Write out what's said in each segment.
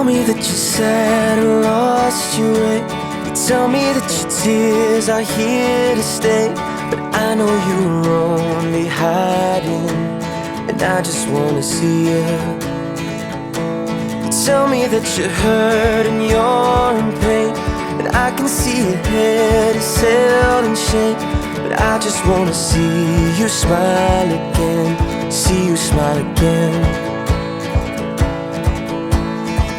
tell me that you're sad and lost your way. You tell me that your tears are here to stay. But I know you were only hiding, and I just wanna see you. You tell me that you're hurt and you're in pain, and I can see your head is held in shame. But I just wanna see you smile again, see you smile again.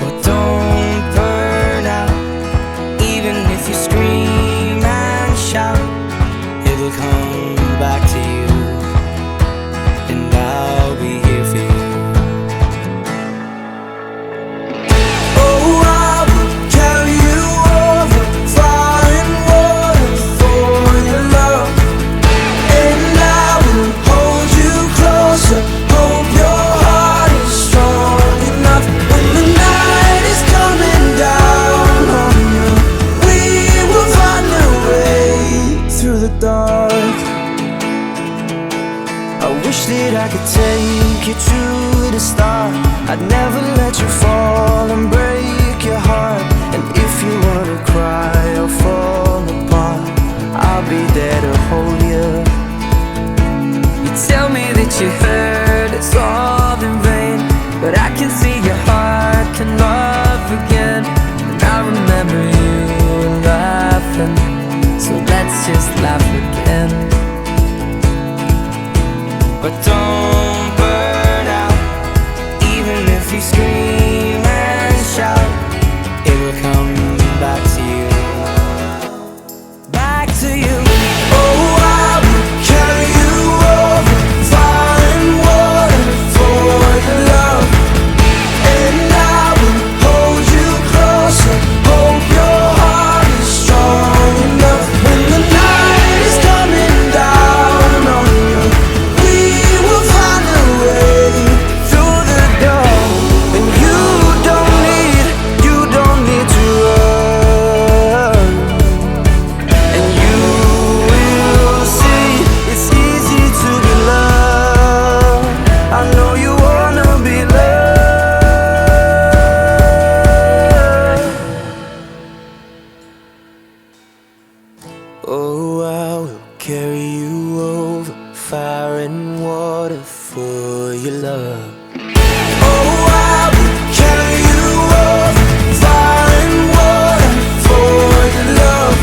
But don't burn out, even if you scream and shout, it will come back to you, and I'll be here for you. Oh, I will carry you over fire and water for your love, and I will hold you closer. Hope your heart is strong enough. When the night is coming down on you, we will find a way through the dark. I wish that I could take you to the start. I'd never let you fall and break your heart. And if you wanna cry or fall apart, I'll be there to hold you. You tell me that you hurt, it's all in vain, but I can see your heart can love again. And I remember you laughing, so let's just laugh again. But don't burn out, even if you scream and shout, it will come back to you, back to you. Oh, I will carry you over fire and water for your love, and I will hold you closer. Hope your heart is strong enough. When the night is coming down on you, we will find a way through the door. And you don't need to run. And you will see it's easy to be loved. I know you wanna be loved. Oh, I will carry you over fire and water for your love. Oh, I will carry you over fire and water for your love,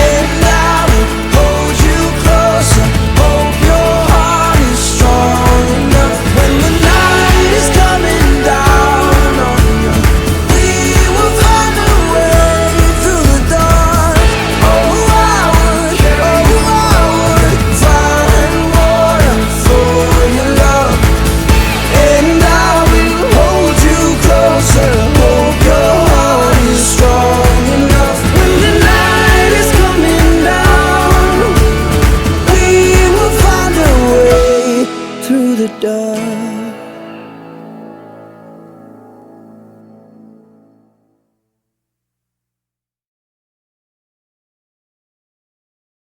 and I will hold you closer. Hope your heart is strong enough. When the night is coming down on you, we will find a way through the dark. Oh, I would fire and water for your love, and I will hold you closer. Hope your heart is strong enough. When the night is coming down, we will find a way through the dark.